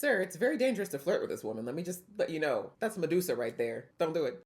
Sir, it's very dangerous to flirt with this woman. Let me just let you know. That's Medusa right there. Don't do it.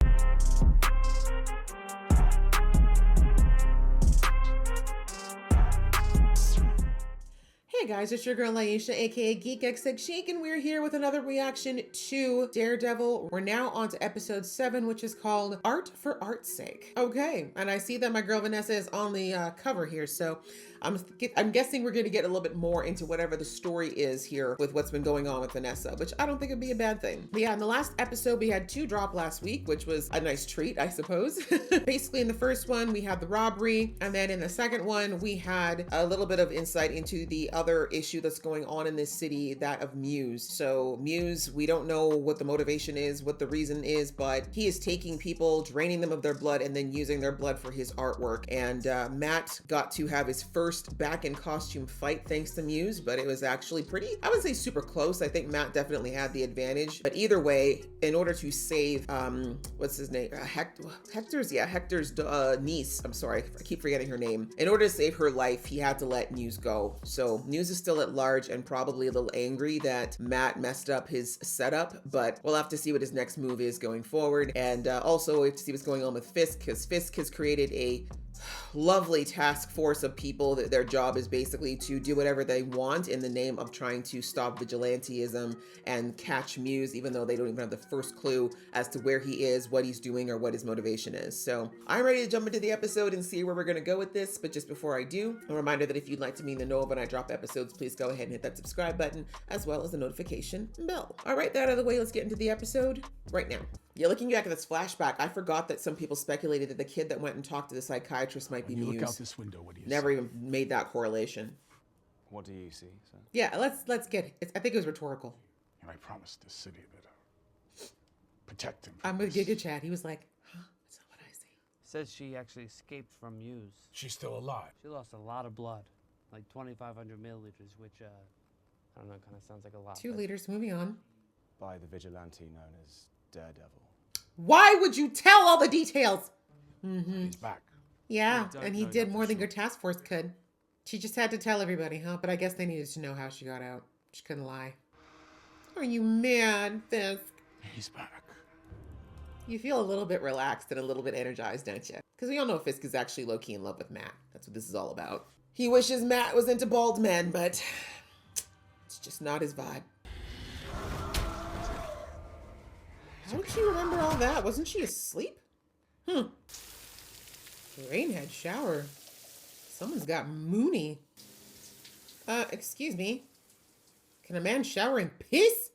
Hey guys, it's your girl Aisha, aka Geek XX Chic, and we're here with another reaction to Daredevil. We're now on to episode 7, which is called Art for Art's Sake. Okay, and I see that my girl Vanessa is on the cover here, so I'm guessing we're going to get a little bit more into whatever the story is here with what's been going on with Vanessa, which I don't think would be a bad thing. But yeah, in the last episode, we had 2 drop last week, which was a nice treat, I suppose. Basically, in the first one, we had the robbery, and then in the second one, we had a little bit of insight into the other issue that's going on in this city, that of Muse. So Muse, we don't know what the motivation is, what the reason is, but he is taking people, draining them of their blood, and then using their blood for his artwork. And Matt got to have his first back in costume fight thanks to Muse, but it was actually pretty, I wouldn't say super close. I think Matt definitely had the advantage, but either way, in order to save what's his name, Hector's niece, I'm sorry, I keep forgetting her name. In order to save her life, he had to let Muse go. So Muse is still at large and probably a little angry that Matt messed up his setup, but we'll have to see what his next move is going forward. And also we have to see what's going on with Fisk, because Fisk has created a lovely task force of people that their job is basically to do whatever they want in the name of trying to stop vigilantism and catch Muse, even though they don't even have the first clue as to where he is, what he's doing, or what his motivation is. So I'm ready to jump into the episode and see where we're going to go with this. But just before I do, a reminder that if you'd like to be in the know of when I drop episodes, please go ahead and hit that subscribe button as well as the notification bell. All right, that out of the way, let's get into the episode right now. Yeah, looking back at this flashback, I forgot that some people speculated that the kid that went and talked to the psychiatrist might be Muse. Look out this window. What do you Never see? even made that correlation. What do you see, sir? Yeah, let's get it. I think it was rhetorical. And I promised this city that protect him. I'm with Giga Chad. He was like, huh? That's not what I see. Says she actually escaped from Muse. She's still alive. She lost a lot of blood, like 2,500 milliliters, which, I don't know, kind of sounds like a lot. 2 liters, moving on. By the vigilante known as Daredevil. Why would you tell all the details? He's back. Yeah, don't and he know did that more for than sure. your task force could. She just had to tell everybody, huh? But I guess they needed to know how she got out. She couldn't lie. Are you mad, Fisk? He's back. You feel a little bit relaxed and a little bit energized, don't you? Because we all know Fisk is actually low-key in love with Matt. That's what this is all about. He wishes Matt was into bald men, but it's just not his vibe. How did she remember all that? Wasn't she asleep? Rainhead shower. Someone's got Mooney. Excuse me. Can a man shower in piss?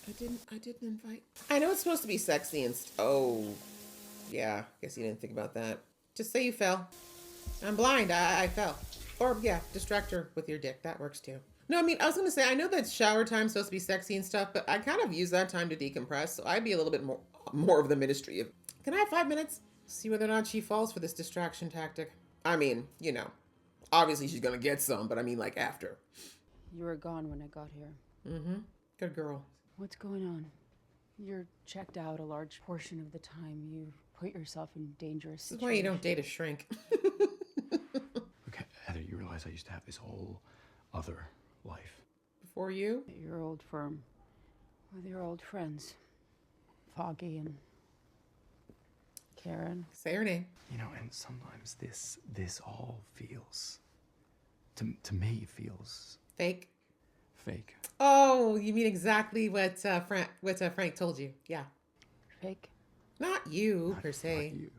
I didn't invite. I know it's supposed to be sexy and oh, yeah. Guess you didn't think about that. Just say you fell. I'm blind. I fell. Or yeah, distract her with your dick. That works too. No, I mean, I was going to say, I know that shower time's supposed to be sexy and stuff, but I kind of use that time to decompress, so I'd be a little bit more of the ministry of, can I have 5 minutes? See whether or not she falls for this distraction tactic. I mean, you know, obviously she's going to get some, but I mean, like, after. You were gone when I got here. Good girl. What's going on? You're checked out a large portion of the time. You put yourself in dangerous This is why you don't date a shrink. Okay, Heather, you realize I used to have this whole other life. Before you? At your old firm with your old friends, Foggy and Karen. Say her name. You know, and sometimes this all feels, to me, feels Fake. fake. Oh, you mean exactly what Frank told you. Yeah. Fake, Not you, per Not se. you.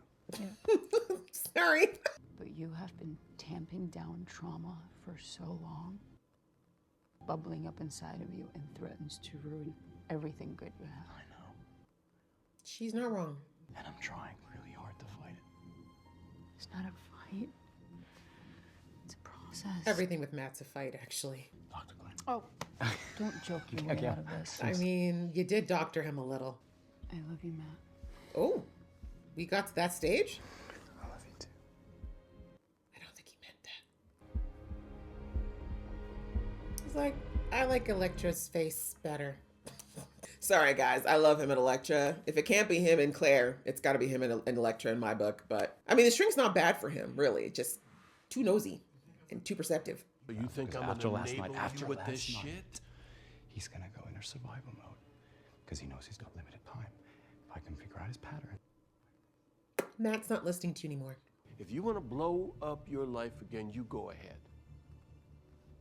Sorry. but you have been tamping down trauma for so long, bubbling up inside of you and threatens to ruin everything good you have. I know. She's not wrong. And I'm trying really hard to fight it. It's not a fight. It's a process. Everything with Matt's a fight, actually. Dr. Glenn. Oh, don't joke your way out of this. I mean, you did doctor him a little. I love you, Matt. Oh, we got to that stage? I love you too. I don't think he meant that. He's like, I like Elektra's face better. Sorry, guys. I love him and Elektra. If it can't be him and Claire, it's got to be him and Elektra in my book. But, I mean, the shrink's not bad for him, really. Just too nosy and too perceptive. You think I'm After gonna last night, enable after you with last this night. shit? He he's gonna go into survival mode because he knows he's got limited time. If I can figure out his pattern. Matt's not listening to you anymore. If you want to blow up your life again, you go ahead.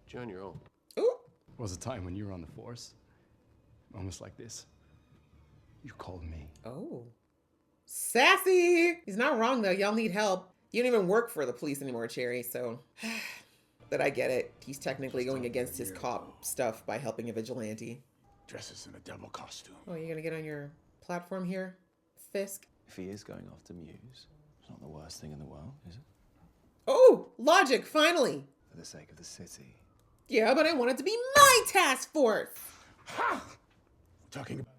But you're on your own. Ooh. Was a time when you were on the force, moments like this. You called me. Oh. Sassy! He's not wrong, though. Y'all need help. You don't even work for the police anymore, Cherry, so... But I get it. He's technically going against his cop stuff by helping a vigilante. Dresses in a devil costume. Oh, you're gonna get on your platform here, Fisk? If he is going after Muse, it's not the worst thing in the world, is it? Oh, logic, finally! For the sake of the city. Yeah, but I want it to be my task force! Ha! We're talking about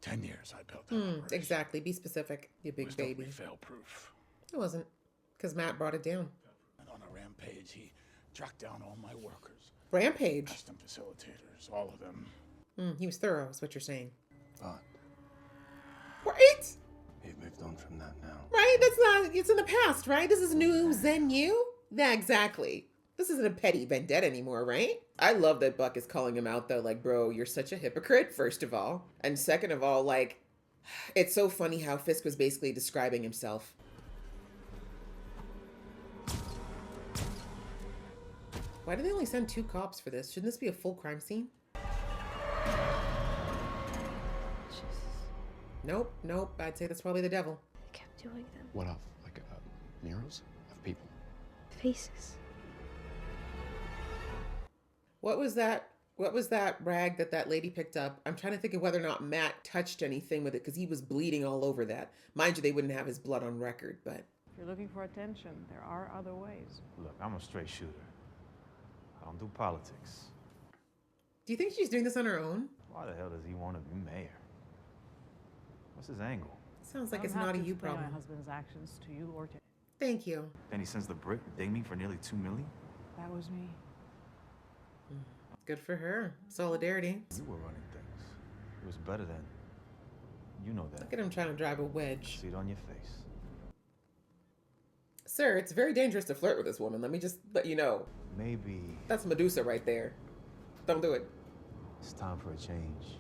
10 years I built that operation. Exactly. Be specific, you big Was baby. totally fail-proof. It wasn't, because Matt brought it down. And on a rampage, he tracked down all my workers. Rampage. Custom facilitators, all of them. He was thorough, is what you're saying. But Right? we've moved on from that now. Right? That's not, it's in the past, right? This is new Zen you? Yeah, exactly. This isn't a petty vendetta anymore, right? I love that Buck is calling him out, though. Like, bro, you're such a hypocrite, first of all. And second of all, like, it's so funny how Fisk was basically describing himself. Why do they only send 2 cops for this? Shouldn't this be a full crime scene? Jesus. Nope, nope. I'd say that's probably the devil. I kept doing them. What of? Like murals of people? Faces. What was that? What was that rag that lady picked up? I'm trying to think of whether or not Matt touched anything with it because he was bleeding all over that. Mind you, they wouldn't have his blood on record, but... If you're looking for attention, there are other ways. Look, I'm a straight shooter. I don't do politics. Do you think she's doing this on her own? Why the hell does he want to be mayor? What's his angle? Sounds like I it's don't have not a to you explain problem. my husband's actions to you or to... Thank you. Then he sends the brick to ding me for nearly $2 million? That was me. Good for her. Solidarity. You were running things. It was better then. You know that. Look at him trying to drive a wedge. See it on your face. Sir, it's very dangerous to flirt with this woman. Let me just let you know. Maybe That's Medusa right there. Don't do it. it's time for a change.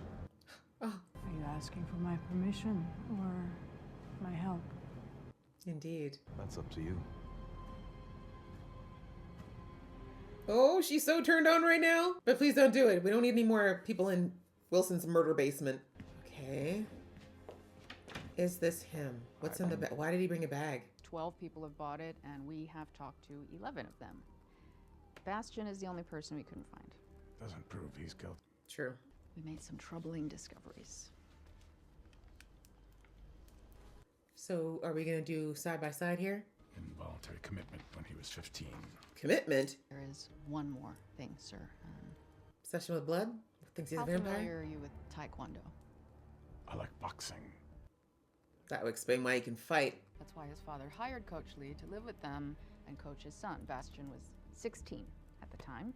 Oh, Are you asking for my permission or my help? indeed. That's up to you. Oh, she's so turned on right now. But please don't do it. We don't need any more people in Wilson's murder basement. Okay. Is this him? What's in the bag? Why did he bring a bag? 12 people have bought it, and we have talked to 11 of them. Bastion is the only person we couldn't find. Doesn't prove he's guilty. True. We made some troubling discoveries. So are we going to do side by side here? Involuntary commitment when he was 15. Commitment? There is one more thing, sir. Obsession with blood? Thinks he's How a vampire? familiar are you with Taekwondo? I like boxing. That would explain why he can fight. That's why his father hired Coach Lee to live with them and coach his son. Bastion was 16 at the time.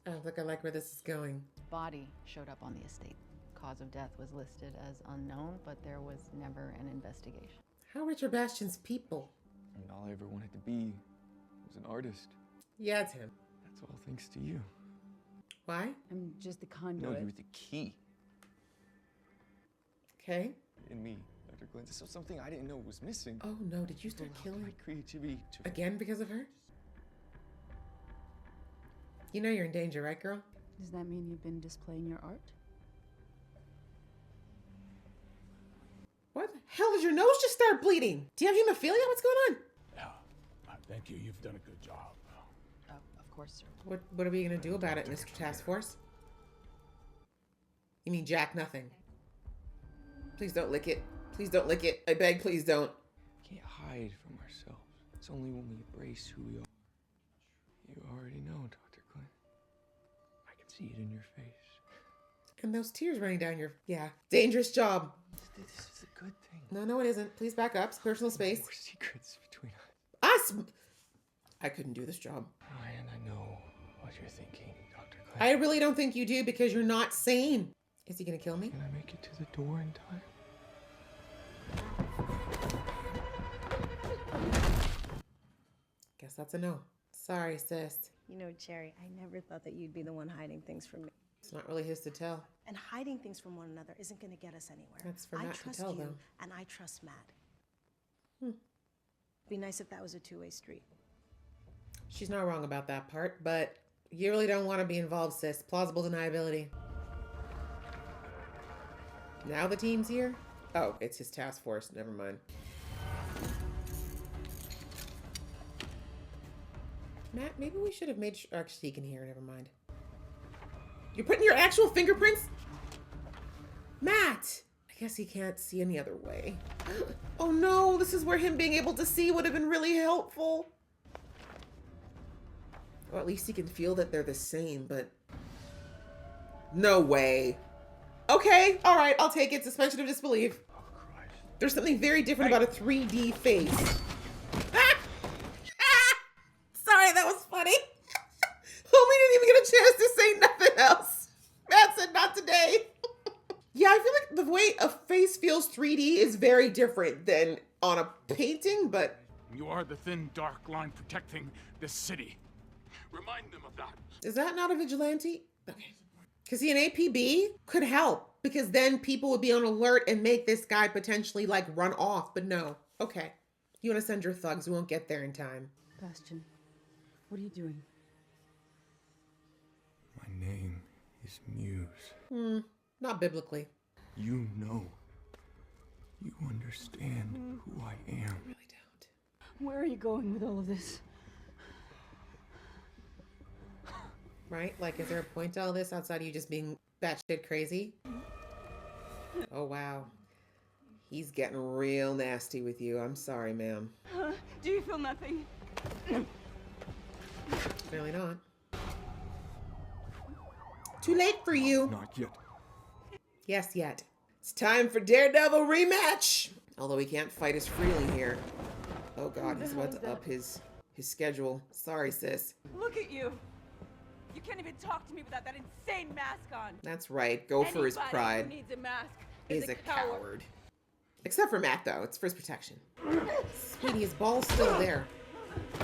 Oh, look, I like where this is going. His body showed up on the estate. Cause of death was listed as unknown, but there was never an investigation. How rich are Bastion's people? I mean, all I ever wanted to be was an artist. Yeah, it's him. That's all thanks to you. Why? I'm just the No, conduit. you were the key Okay. in me, Dr. Glenn. So something I didn't know was missing. Oh no, did you start Allowed killing my creativity to... again because of her? You know you're in danger, right, girl? Does that mean you've been displaying your art? What the hell did your nose just start bleeding? Do you have hemophilia? What's going on? Yeah. Thank you. You've done a good job. Oh, of course, sir. What are we gonna do about it, Mr. Task Force? You mean jack nothing? Please don't lick it. Please don't lick it. I beg, please don't. We can't hide from ourselves. It's only when we embrace who we are. You already know, Dr. Glenn. I can see it in your face. And those tears running down your... Yeah. Dangerous job. This is a good thing. No, it isn't. Please back up. It's personal space. More secrets between us. Us! I couldn't do this job. And I know what you're thinking, Dr. Glenn. I really don't think you do because you're not sane. Is he gonna kill me? Can I make it to the door in time? Guess that's a no. Sorry, sis. You know, Cherry, I never thought that you'd be the one hiding things from me. It's not really his to tell. And hiding things from one another isn't going to get us anywhere. That's for I Matt to trust tell, you, though. and I trust Matt. Hmm. Be nice if that was a two-way street. She's not wrong about that part, but you really don't want to be involved, sis. Plausible deniability. Now the team's here? Oh, it's his task force. Never mind. Matt, maybe we should have made sure. Actually, he can hear. Never mind. You're putting your actual fingerprints? Matt! I guess he can't see any other way. Oh no, this is where him being able to see would have been really helpful. Or at least he can feel that they're the same, but... No way. Okay, alright, I'll take it. Suspension of disbelief. Oh, Christ. There's something very different about a 3D face. Ah! Ah! Sorry, that was funny. Homie didn't even get a chance to say nothing else. Matt said, not today. Yeah, I feel like the way a face feels 3D is very different than on a painting, but... You are the thin, dark line protecting this city. Remind them of that. Is that not a vigilante? Okay. Because see, an APB could help, because then people would be on alert and make this guy potentially, like, run off, but no. Okay. You want to send your thugs, we won't get there in time. Bastion, what are you doing? My name is Muse. Not biblically. You know. You understand who I am. Really don't. Where are you going with all of this? Right? Like, is there a point to all this outside of you just being batshit crazy? Oh, wow. He's getting real nasty with you. I'm sorry, ma'am. Do you feel nothing? Really not. Too late for you. Not yet. Yes, yet. It's time for Daredevil rematch. Although he can't fight as freely here. Oh God, he's about to up his schedule. Sorry, sis. Look at you. You can't even talk to me without that insane mask on. That's right. Go for his pride. Who needs a mask Is a coward. Except for Matt, though. It's for his protection. Sweetie, his ball's still there.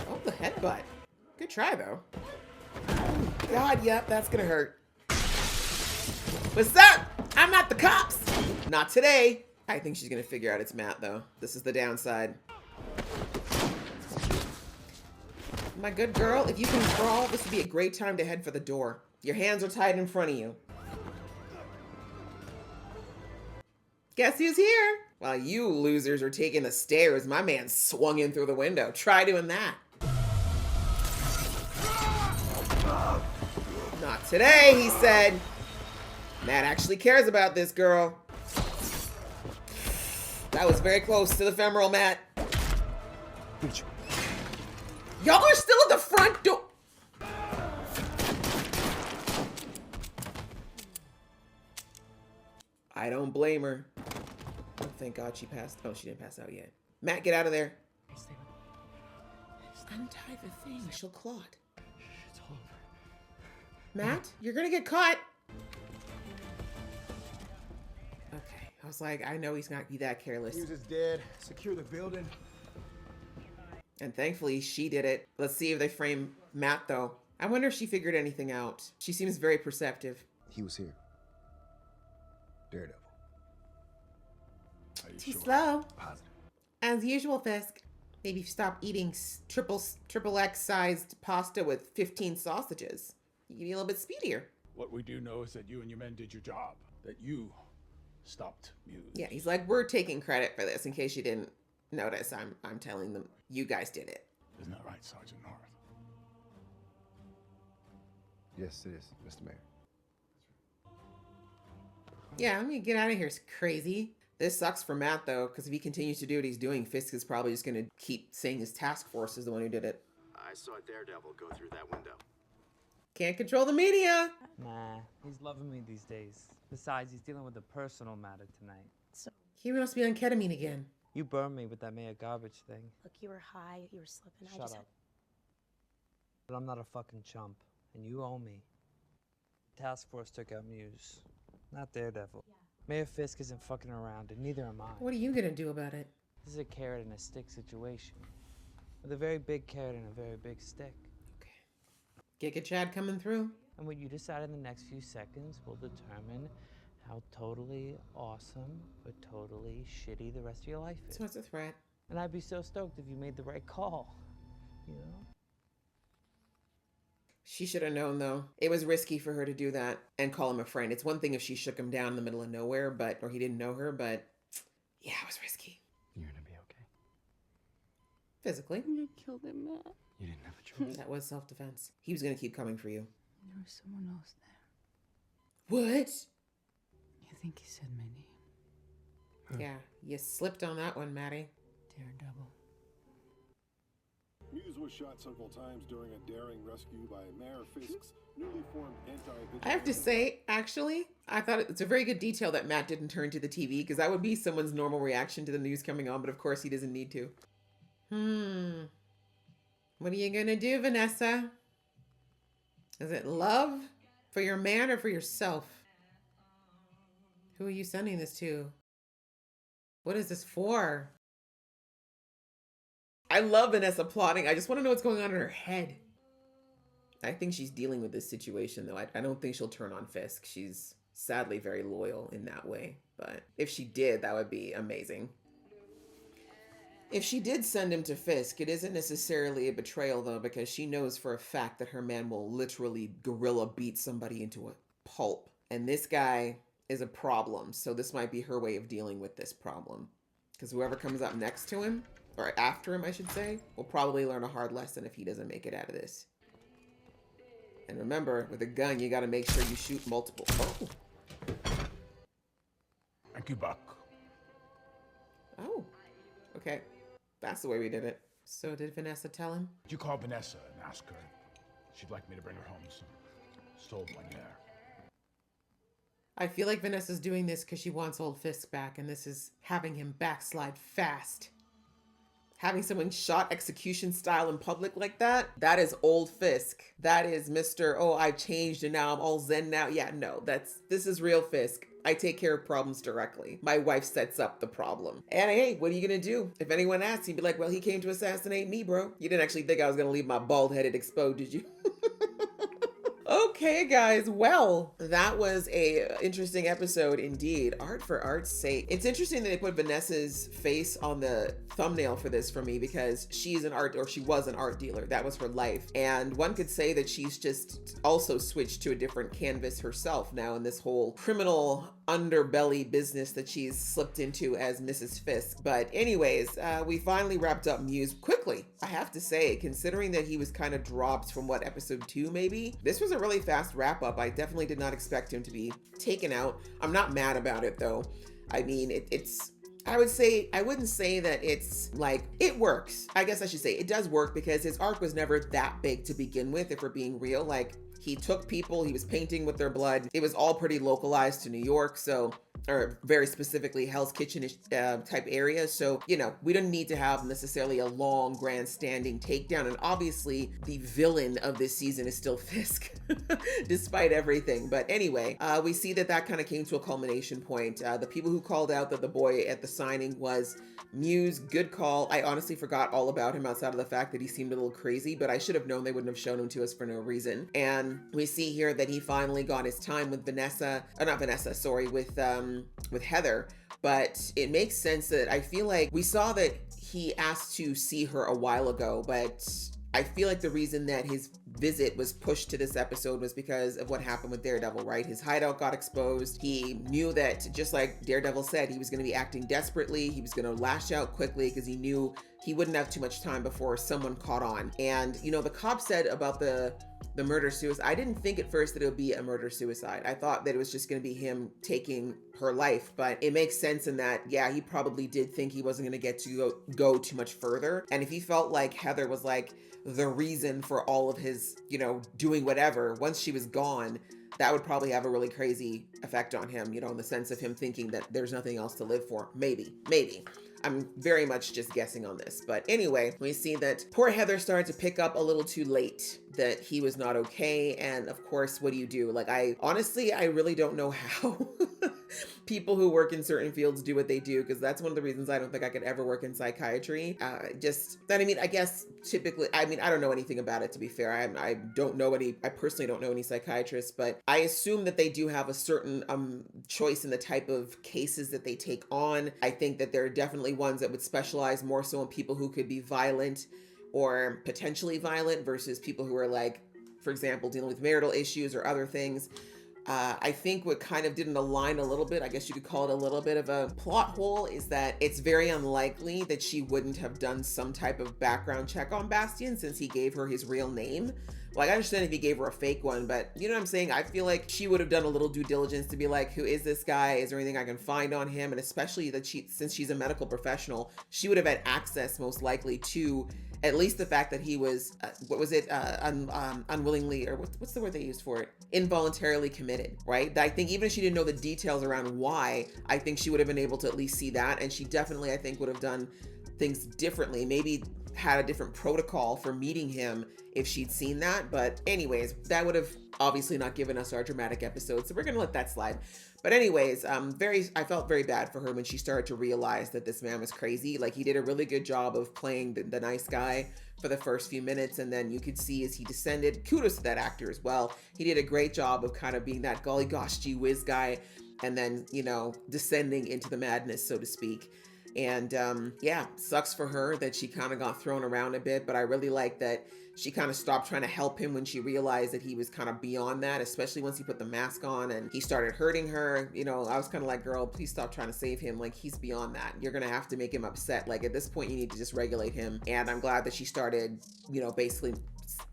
Oh, the headbutt. Good try, though. Oh, God, yep, that's gonna hurt. What's up? I'm not the cops. Not today. I think she's gonna figure out it's Matt, though. This is the downside. My good girl, if you can crawl, this would be a great time to head for the door. Your hands are tied in front of you. Guess who's here? While you losers are taking the stairs, my man swung in through the window. Try doing that. Not today, he said. Matt actually cares about this girl. That was very close to the femoral, Matt. Y'all are still at the front door. I don't blame her. Oh, thank God she passed. Oh, she didn't pass out yet. Matt, get out of there. Untie the thing. She'll clot. It's over. Matt, you're gonna get caught. Okay. I was like, I know he's not be that careless. Muse is dead. Secure the building. And thankfully, she did it. Let's see if they frame Matt, though. I wonder if she figured anything out. She seems very perceptive. He was here. Daredevil. Are you Too sure? slow. Positive. As usual, Fisk. Maybe stop eating triple X sized pasta with 15 sausages. You can be a little bit speedier. What we do know is that you and your men did your job. That you stopped Muse. Yeah, he's like, we're taking credit for this. In case you didn't notice, I'm telling them you guys did it. Isn't that right, Sergeant North? Yes, it is, Mr. Mayor. Yeah, I'm gonna get out of here, crazy. This sucks for Matt, though, because if he continues to do what he's doing, Fisk is probably just gonna keep saying his task force is the one who did it. I saw Daredevil go through that window. Can't control the media. Nah, he's loving me these days. Besides, he's dealing with a personal matter tonight. So, He must be on ketamine again. You burned me with that mayor garbage thing. look, you were high, you were slipping. I Shut just up. But I'm not a fucking chump, and you owe me. Task force took out Muse, not Daredevil. Yeah. Mayor Fisk isn't fucking around, and neither am I. What are you gonna do about it? This is a carrot and a stick situation. With a very big carrot and a very big stick. Okay. Giga Chad coming through. And what you decide in the next few seconds will determine how totally awesome or totally shitty the rest of your life is. So it's a threat. And I'd be so stoked if you made the right call, you know? She should have known, though. It was risky for her to do that and call him a friend. It's one thing if she shook him down in the middle of nowhere, or he didn't know her, but yeah, it was risky. You're gonna be okay. Physically. You killed him, Matt. You didn't have a choice. That was self-defense. He was going to keep coming for you. There was someone else there. What? I think he said my name. Yeah, you slipped on that one, Maddie. Daredevil. Muse was shot several times during a daring rescue by Mayor Fisk's newly formed anti-vigilante. I have to say, actually, I thought it's a very good detail that Matt didn't turn to the TV, because that would be someone's normal reaction to the news coming on, but of course he doesn't need to. What are you gonna do, Vanessa? Is it love for your man or for yourself? Who are you sending this to? What is this for? I love Vanessa plotting. I just want to know what's going on in her head. I think she's dealing with this situation, though. I don't think she'll turn on Fisk. She's sadly very loyal in that way. But if she did, that would be amazing. If she did send him to Fisk, it isn't necessarily a betrayal, though, because she knows for a fact that her man will literally gorilla beat somebody into a pulp. And this guy is a problem. So this might be her way of dealing with this problem. Because whoever comes up next to him, or after him, I should say, will probably learn a hard lesson if he doesn't make it out of this. And remember, with a gun, you got to make sure you shoot multiple. Oh. Thank you, Buck. Oh. Okay. That's the way we did it. So did Vanessa tell him? You call Vanessa and ask her. She'd like me to bring her home some sold Lanier. I feel like Vanessa's doing this because she wants old Fisk back, and this is having him backslide fast. Having someone shot execution style in public like that, that is old Fisk. That is Mr. Oh, I've changed and now I'm all zen now. Yeah, no, this is real Fisk. I take care of problems directly. My wife sets up the problem. And hey, what are you gonna do? If anyone asks, you'd be like, well, he came to assassinate me, bro. You didn't actually think I was gonna leave my bald headed exposed, did you? Okay, guys. Well, that was a interesting episode indeed. Art for art's sake. It's interesting that they put Vanessa's face on the thumbnail for this for me because she was an art dealer. That was her life. And one could say that she's just also switched to a different canvas herself now in this whole criminal underbelly business that she's slipped into as Mrs. Fisk. But anyways, we finally wrapped up Muse quickly, I have to say, considering that he was kind of dropped from episode 2 maybe. This was a really fast wrap up. I definitely did not expect him to be taken out. I'm not mad about it though. I mean, I wouldn't say that it's like, it works. I guess I should say it does work because his arc was never that big to begin with, if we're being real. Like, he took people, he was painting with their blood. It was all pretty localized to New York, or very specifically Hell's Kitchen-ish type area. So, we don't need to have necessarily a long, grandstanding takedown. And obviously, the villain of this season is still Fisk, despite everything. But anyway, we see that kind of came to a culmination point. The people who called out that the boy at the signing was Muse, good call. I honestly forgot all about him outside of the fact that he seemed a little crazy, but I should have known they wouldn't have shown him to us for no reason. And we see here that he finally got his time with with Heather, but it makes sense that I feel like we saw that he asked to see her a while ago, but I feel like the reason that his visit was pushed to this episode was because of what happened with Daredevil, right? His hideout got exposed. He knew that, just like Daredevil said, he was going to be acting desperately. He was going to lash out quickly because he knew he wouldn't have too much time before someone caught on. And, the cop said about the murder-suicide, I didn't think at first that it would be a murder-suicide. I thought that it was just going to be him taking her life, but it makes sense in that, yeah, he probably did think he wasn't going to get to go too much further. And if he felt like Heather was like the reason for all of his, doing whatever, once she was gone, that would probably have a really crazy effect on him, in the sense of him thinking that there's nothing else to live for. Maybe. I'm very much just guessing on this. But anyway, we see that poor Heather started to pick up a little too late that he was not okay. And of course, what do you do? Like, I really don't know how people who work in certain fields do what they do, because that's one of the reasons I don't think I could ever work in psychiatry. I guess typically, I don't know anything about it, to be fair. I personally don't know any psychiatrists, but I assume that they do have a certain choice in the type of cases that they take on. I think that there are definitely ones that would specialize more so in people who could be violent or potentially violent versus people who are like, for example, dealing with marital issues or other things. I think what kind of didn't align a little bit, I guess you could call it a little bit of a plot hole, is that it's very unlikely that she wouldn't have done some type of background check on Bastian since he gave her his real name. Like, I understand if he gave her a fake one, but you know what I'm saying? I feel like she would have done a little due diligence to be like, who is this guy? Is there anything I can find on him? And especially that since she's a medical professional, she would have had access most likely to at least the fact that he was, unwillingly, or what's the word they used for it? Involuntarily committed, right? I think even if she didn't know the details around why, I think she would have been able to at least see that. And she definitely, I think, would have done things differently. Maybe had a different protocol for meeting him if she'd seen that. But anyways, that would have obviously not given us our dramatic episode. So we're going to let that slide. But anyways, I felt very bad for her when she started to realize that this man was crazy. Like, he did a really good job of playing the nice guy for the first few minutes. And then you could see as he descended, kudos to that actor as well. He did a great job of kind of being that golly gosh gee whiz guy. And then, descending into the madness, so to speak. And yeah, sucks for her that she kind of got thrown around a bit, but I really like that she kind of stopped trying to help him when she realized that he was kind of beyond that, especially once he put the mask on and he started hurting her. I was kind of like, girl, please stop trying to save him. Like, he's beyond that. You're going to have to make him upset. Like, at this point, you need to just regulate him. And I'm glad that she started, basically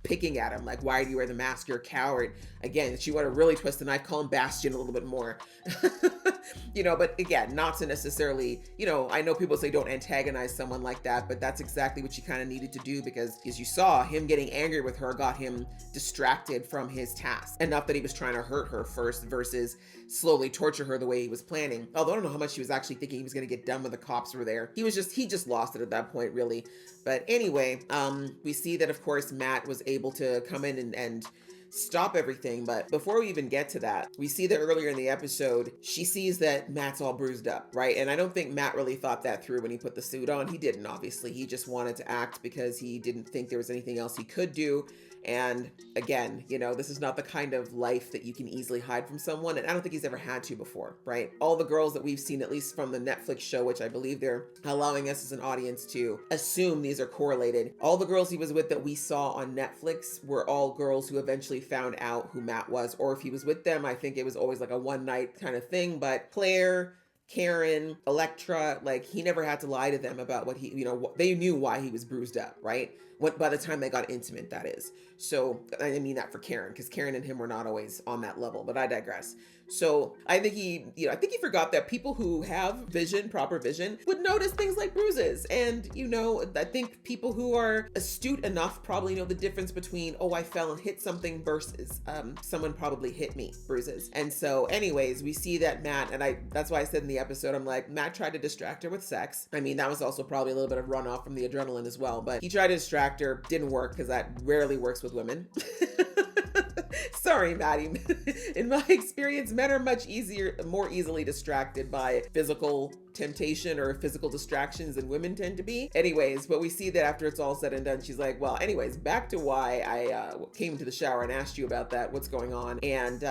picking at him, like, why do you wear the mask? You're a coward. Again, she would have really twisted the knife, call him Bastian a little bit more. But again, not to necessarily, I know people say don't antagonize someone like that, but that's exactly what she kind of needed to do, because as you saw, him getting angry with her got him distracted from his task enough that he was trying to hurt her first versus slowly torture her the way he was planning. Although I don't know how much he was actually thinking he was going to get done when the cops were there. He just lost it at that point, really. But anyway, we see that, of course, Matt was able to come in and stop everything. But before we even get to that, we see that earlier in the episode, she sees that Matt's all bruised up, right? And I don't think Matt really thought that through when he put the suit on. He didn't, obviously. He just wanted to act because he didn't think there was anything else he could do. And again, this is not the kind of life that you can easily hide from someone. And I don't think he's ever had to before, right? All the girls that we've seen, at least from the Netflix show, which I believe they're allowing us as an audience to assume these are correlated. All the girls he was with that we saw on Netflix were all girls who eventually found out who Matt was, or if he was with them, I think it was always like a one night kind of thing. But Claire, Karen, Electra, like, he never had to lie to them about what he, they knew why he was bruised up, right? By the time they got intimate, that is. So I mean that for Karen, because Karen and him were not always on that level, but I digress. So I think he forgot that people who have proper vision, would notice things like bruises. And, I think people who are astute enough probably know the difference between, oh, I fell and hit something versus someone probably hit me, bruises. And so anyways, we see that Matt, and that's why I said in the episode, I'm like, Matt tried to distract her with sex. I mean, that was also probably a little bit of runoff from the adrenaline as well, but he tried to distract her, didn't work, because that rarely works with women. Sorry, Maddie. In my experience, men are much more easily distracted by physical temptation or physical distractions than women tend to be. Anyways, but we see that after it's all said and done, she's like, well, anyways, back to why I came to the shower and asked you about that. What's going on? And,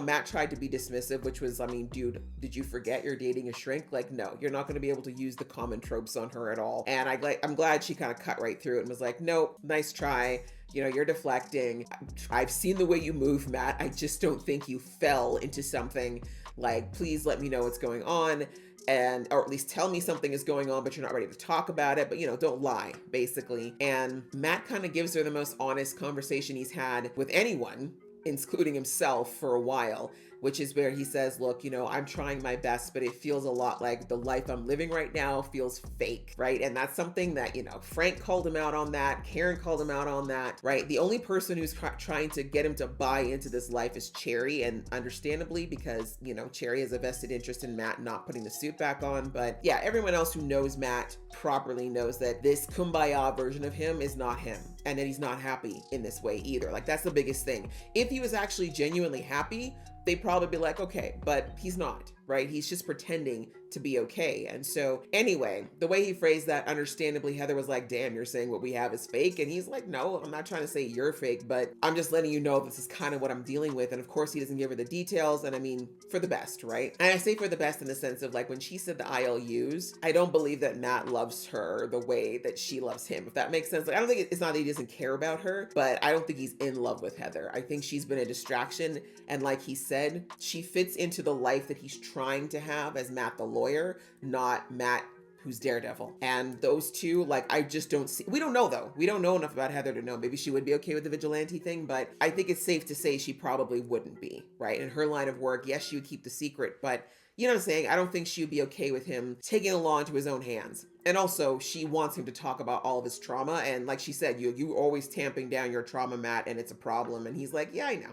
Matt tried to be dismissive, which was, I mean, dude, did you forget you're dating a shrink? Like, no, you're not going to be able to use the common tropes on her at all. And I'm glad she kind of cut right through it and was like, nope, nice try. You're deflecting. I've seen the way you move, Matt. I just don't think you fell into something. Like, please let me know what's going on, or at least tell me something is going on, but you're not ready to talk about it. But, don't lie, basically. And Matt kind of gives her the most honest conversation he's had with anyone, including himself, for a while, which is where he says, look, I'm trying my best, but it feels a lot like the life I'm living right now feels fake, right? And that's something that, Frank called him out on that. Karen called him out on that, right? The only person who's trying to get him to buy into this life is Cherry, and understandably, because, Cherry has a vested interest in Matt not putting the suit back on. But yeah, everyone else who knows Matt properly knows that this kumbaya version of him is not him, and that he's not happy in this way either. Like, that's the biggest thing. If he was actually genuinely happy, they'd probably be like, okay, but he's not, right? He's just pretending to be okay. And so anyway, the way he phrased that, understandably, Heather was like, damn, you're saying what we have is fake. And he's like, no, I'm not trying to say you're fake, but I'm just letting you know this is kind of what I'm dealing with. And of course, he doesn't give her the details. And I mean, for the best, right? And I say for the best in the sense of like when she said the ILUs, I don't believe that Matt loves her the way that she loves him, if that makes sense. Like, I don't think it's not that he doesn't care about her, but I don't think he's in love with Heather. I think she's been a distraction. And like he said, she fits into the life that he's trying to have as Matt the lawyer, not Matt who's Daredevil. And those two, like, I just don't see, we don't know though. We don't know enough about Heather to know. Maybe she would be okay with the vigilante thing, but I think it's safe to say she probably wouldn't be, right? In her line of work, yes, she would keep the secret, but you know what I'm saying? I don't think she would be okay with him taking the law into his own hands. And also, she wants him to talk about all of his trauma. And like she said, you always tamping down your trauma, Matt, and it's a problem. And he's like, yeah, I know.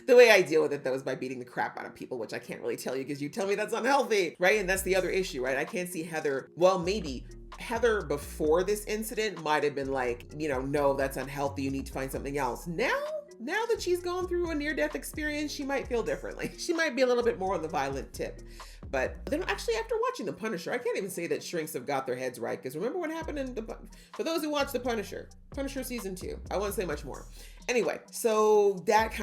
The way I deal with it, though, is by beating the crap out of people, which I can't really tell you because you tell me that's unhealthy, right? And that's the other issue, right? I can't see Heather, well, maybe Heather before this incident might have been like, you know, no, that's unhealthy. You need to find something else. Now that she's gone through a near-death experience, she might feel differently. She might be a little bit more on the violent tip. But then actually after watching The Punisher, I can't even say that shrinks have got their heads right. Because remember what happened for those who watched The Punisher season 2. I won't say much more. Anyway, so that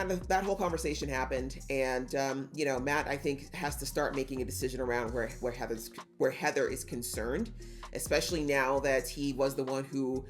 whole conversation happened. And, you know, Matt, I think, has to start making a decision around where Heather is concerned, especially now that he was the one who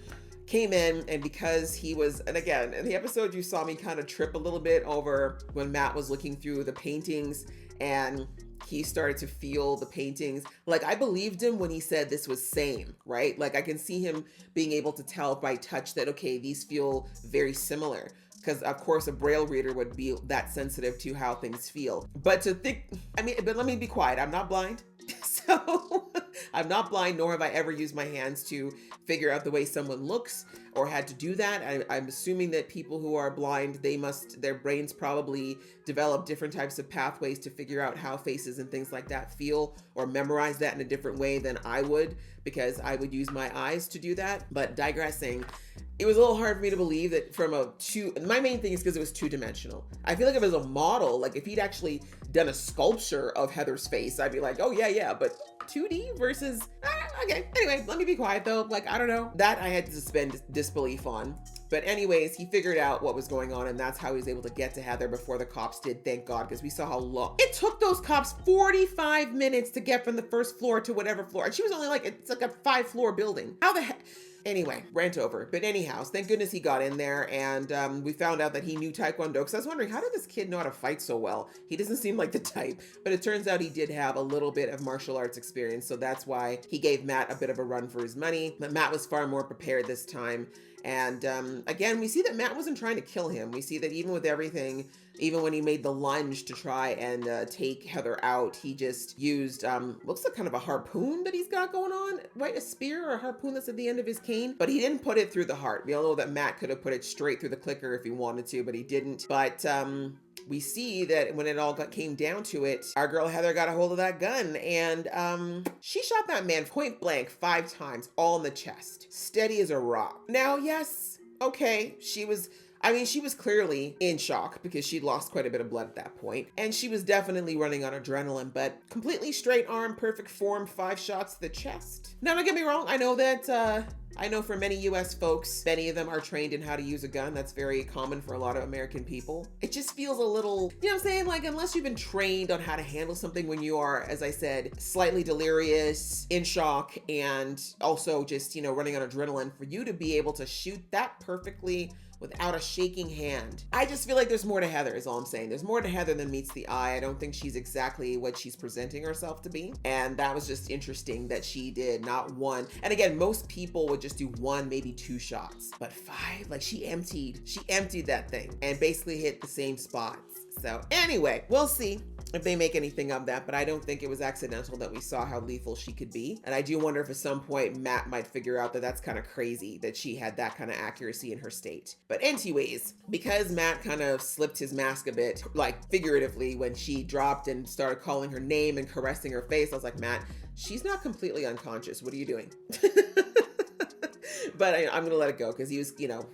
came in, and because he was, and again, in the episode you saw me kind of trip a little bit over when Matt was looking through the paintings and he started to feel the paintings. Like, I believed him when he said this was same, right? Like, I can see him being able to tell by touch that, okay, these feel very similar. Because, of course, a Braille reader would be that sensitive to how things feel. But to think, I mean, but let me be quiet. I'm not blind. So I'm not blind, nor have I ever used my hands to figure out the way someone looks or had to do that. I'm assuming that people who are blind, their brains probably develop different types of pathways to figure out how faces and things like that feel, or memorize that in a different way than I would, because I would use my eyes to do that. But digressing, it was a little hard for me to believe that my main thing is because it was two-dimensional. I feel like if it was a model, like if he'd actually done a sculpture of Heather's face, I'd be like, oh yeah, but 2D versus, okay. Anyway, let me be quiet though. Like, I don't know. That I had to suspend disbelief on. But anyways, he figured out what was going on, and that's how he was able to get to Heather before the cops did, thank God, because we saw how long. It took those cops 45 minutes to get from the first floor to whatever floor. And she was only it's like a 5-floor building. How the heck? Anyway, rant over. But anyhow, thank goodness he got in there, and we found out that he knew Taekwondo, because I was wondering, how did this kid know how to fight so well? He doesn't seem like the type, but it turns out he did have a little bit of martial arts experience, so that's why he gave Matt a bit of a run for his money. But Matt was far more prepared this time. And again, we see that Matt wasn't trying to kill him. We see that even with everything, even when he made the lunge to try and take Heather out, he just used, looks like kind of a harpoon that he's got going on, right? A spear or a harpoon that's at the end of his cane, but he didn't put it through the heart. We all know that Matt could have put it straight through the clicker if he wanted to, but he didn't. But we see that when it all came down to it, our girl Heather got a hold of that gun, and she shot that man point blank 5 times, all in the chest, steady as a rock. Now, yes, okay, she was clearly in shock because she'd lost quite a bit of blood at that point, and she was definitely running on adrenaline, but completely straight arm, perfect form, 5 shots to the chest. Now, don't get me wrong, I know that, I know for many US folks, many of them are trained in how to use a gun. That's very common for a lot of American people. It just feels a little, you know what I'm saying? Like, unless you've been trained on how to handle something when you are, as I said, slightly delirious, in shock, and also just, you know, running on adrenaline, for you to be able to shoot that perfectly without a shaking hand. I just feel like there's more to Heather, is all I'm saying. There's more to Heather than meets the eye. I don't think she's exactly what she's presenting herself to be. And that was just interesting that she did not 1. And again, most people would just do 1, maybe 2 shots. But 5, like she emptied that thing and basically hit the same spots. So anyway, we'll see if they make anything of that, but I don't think it was accidental that we saw how lethal she could be. And I do wonder if at some point Matt might figure out that that's kind of crazy that she had that kind of accuracy in her state. But anyways, because Matt kind of slipped his mask a bit, like figuratively, when she dropped and started calling her name and caressing her face, I was like, Matt, she's not completely unconscious. What are you doing? But I'm gonna let it go because he was, you know,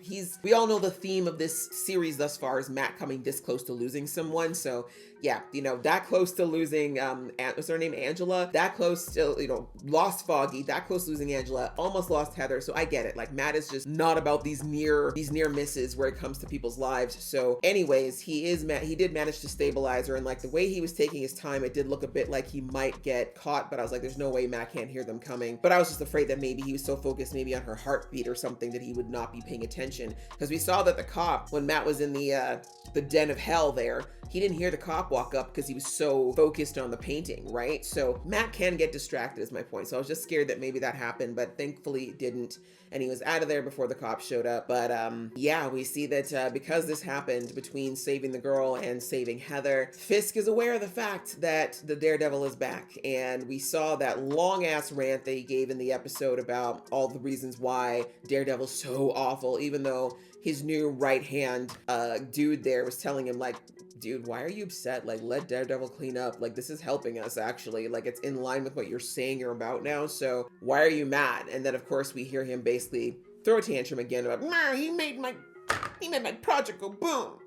we all know the theme of this series thus far is Matt coming this close to losing someone. So yeah, that close to losing, what's her name, Angela, that close to, lost Foggy, that close to losing Angela, almost lost Heather. So I get it. Like, Matt is just not about these near misses where it comes to people's lives. So anyways, he did manage to stabilize her, and like the way he was taking his time, it did look a bit like he might get caught, but I was like, there's no way Matt can't hear them coming. But I was just afraid that maybe he was so focused maybe on her heartbeat or something that he would not be paying attention, because we saw that the cop, when Matt was in the den of hell there, he didn't hear the cop walk up because he was so focused on the painting, right? So Matt can get distracted, is my point. So I was just scared that maybe that happened, but thankfully it didn't, and he was out of there before the cops showed up. But yeah, we see that because this happened between saving the girl and saving Heather, Fisk is aware of the fact that the Daredevil is back, and we saw that long ass rant that he gave in the episode about all the reasons why Daredevil's so awful, even though his new right hand dude there was telling him, like, dude, why are you upset? Like, let Daredevil clean up. Like, this is helping us, actually. Like, it's in line with what you're saying you're about now, so why are you mad? And then, of course, we hear him basically throw a tantrum again about, he made my project go boom.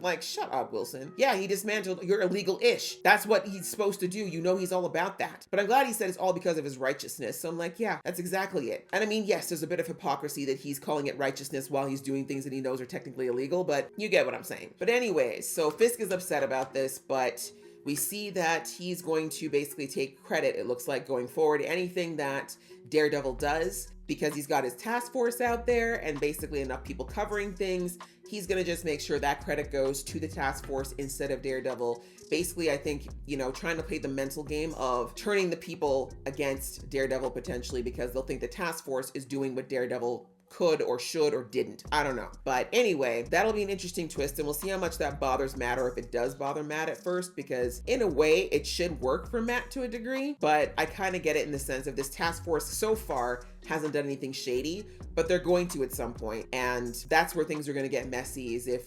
Like, shut up, Wilson. Yeah, he dismantled your illegal ish. That's what he's supposed to do. He's all about that. But I'm glad he said it's all because of his righteousness. So I'm like, yeah, that's exactly it. And I mean, yes, there's a bit of hypocrisy that he's calling it righteousness while he's doing things that he knows are technically illegal, but you get what I'm saying. But anyways, so Fisk is upset about this, but we see that he's going to basically take credit, it looks like, going forward. Anything that Daredevil does, because he's got his task force out there and basically enough people covering things, he's going to just make sure that credit goes to the task force instead of Daredevil. Basically, I think, trying to play the mental game of turning the people against Daredevil potentially, because they'll think the task force is doing what Daredevil could or should or didn't. I don't know. But anyway, that'll be an interesting twist, and we'll see how much that bothers Matt, or if it does bother Matt at first, because in a way it should work for Matt to a degree, but I kind of get it in the sense of this task force so far hasn't done anything shady, but they're going to at some point, and that's where things are going to get messy, is if,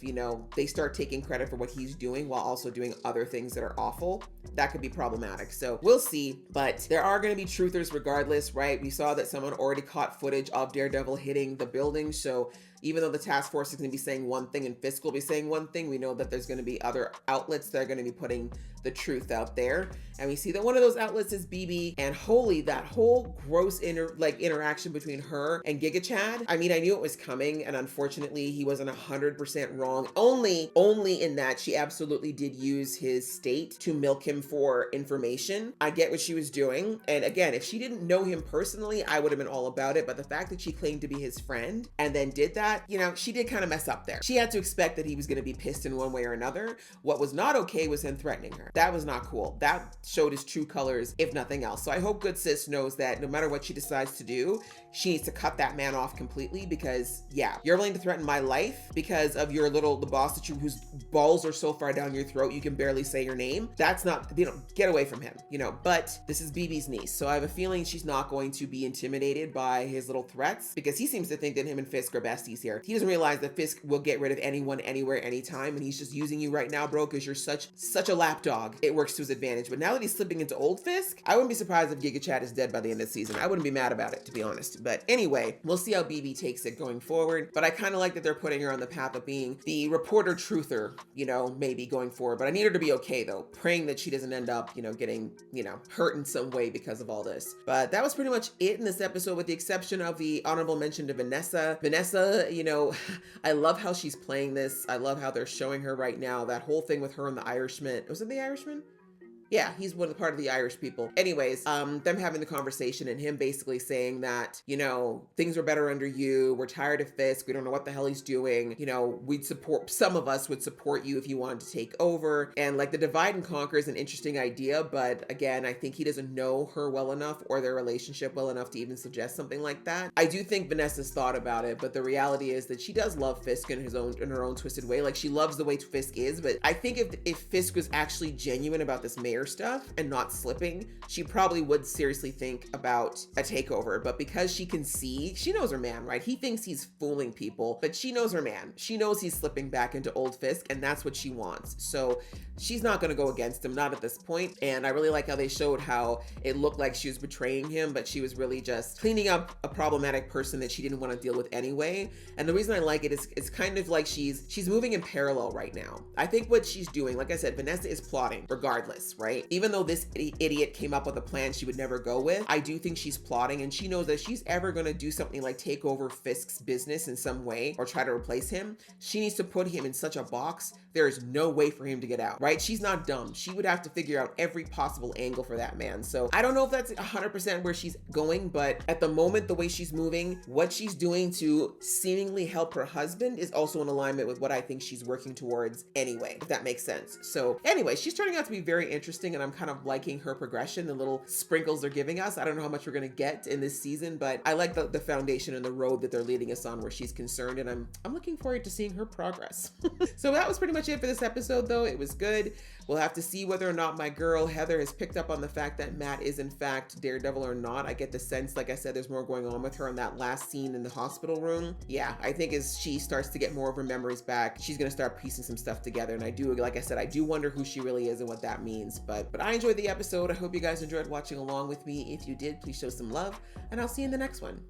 they start taking credit for what he's doing while also doing other things that are awful. That could be problematic. So we'll see, but there are going to be truthers regardless, right? We saw that someone already caught footage of Daredevil hitting the building, so even though the task force is going to be saying one thing and Fisk will be saying one thing, we know that there's going to be other outlets that are going to be putting the truth out there. And we see that one of those outlets is BB, and holy, that whole gross interaction between her and Giga Chad. I mean, I knew it was coming, and unfortunately he wasn't 100% wrong. Only in that she absolutely did use his state to milk him for information. I get what she was doing. And again, if she didn't know him personally, I would have been all about it. But the fact that she claimed to be his friend and then did that, she did kind of mess up there. She had to expect that he was going to be pissed in one way or another. What was not okay was him threatening her. That was not cool. That showed his true colors, if nothing else. So I hope Good Sis knows that no matter what she decides to do, she needs to cut that man off completely, because yeah, you're willing to threaten my life because of the boss whose balls are so far down your throat you can barely say your name. That's not, get away from him, but this is BB's niece. So I have a feeling she's not going to be intimidated by his little threats, because he seems to think that him and Fisk are besties here. He doesn't realize that Fisk will get rid of anyone, anywhere, anytime, and he's just using you right now, bro, because you're such a lapdog. It works to his advantage. But now that he's slipping into old Fisk, I wouldn't be surprised if Giga Chad is dead by the end of the season. I wouldn't be mad about it, to be honest. But anyway, we'll see how BB takes it going forward. But I kind of like that they're putting her on the path of being the reporter truther, maybe going forward. But I need her to be okay, though, praying that she doesn't end up, getting, hurt in some way because of all this. But that was pretty much it in this episode, with the exception of the honorable mention to Vanessa. Vanessa, I love how she's playing this. I love how they're showing her right now. That whole thing with her and the Irishman. Was it the Irishman? Yeah, he's part of the Irish people. Anyways, them having the conversation and him basically saying that, things were better under you. We're tired of Fisk. We don't know what the hell he's doing. Some of us would support you if you wanted to take over. And like the divide and conquer is an interesting idea. But again, I think he doesn't know her well enough or their relationship well enough to even suggest something like that. I do think Vanessa's thought about it, but the reality is that she does love Fisk in her own twisted way. Like, she loves the way Fisk is. But I think if Fisk was actually genuine about this mayor dare stuff and not slipping, she probably would seriously think about a takeover. But because she can see, she knows her man, right? He thinks he's fooling people, but she knows her man. She knows he's slipping back into old Fisk, and that's what she wants. So she's not going to go against him, not at this point. And I really like how they showed how it looked like she was betraying him, but she was really just cleaning up a problematic person that she didn't want to deal with anyway. And the reason I like it is it's kind of like she's moving in parallel right now. I think what she's doing, like I said, Vanessa is plotting regardless, right? Even though this idiot came up with a plan she would never go with, I do think she's plotting, and she knows that if she's ever going to do something like take over Fisk's business in some way or try to replace him, she needs to put him in such a box there is no way for him to get out, right? She's not dumb. She would have to figure out every possible angle for that man. So I don't know if that's 100% where she's going, but at the moment, the way she's moving, what she's doing to seemingly help her husband is also in alignment with what I think she's working towards anyway, if that makes sense. So anyway, she's turning out to be very interesting, and I'm kind of liking her progression, the little sprinkles they're giving us. I don't know how much we're gonna get in this season, but I like the foundation and the road that they're leading us on where she's concerned, and I'm looking forward to seeing her progress. So that was pretty much it for this episode, though. It was good. We'll have to see whether or not my girl Heather has picked up on the fact that Matt is in fact Daredevil or not. I get the sense, like I said, there's more going on with her in that last scene in the hospital room. Yeah, I think as she starts to get more of her memories back, she's gonna start piecing some stuff together. And I do, like I said, I do wonder who she really is and what that means. But I enjoyed the episode. I hope you guys enjoyed watching along with me. If you did, please show some love, and I'll see you in the next one.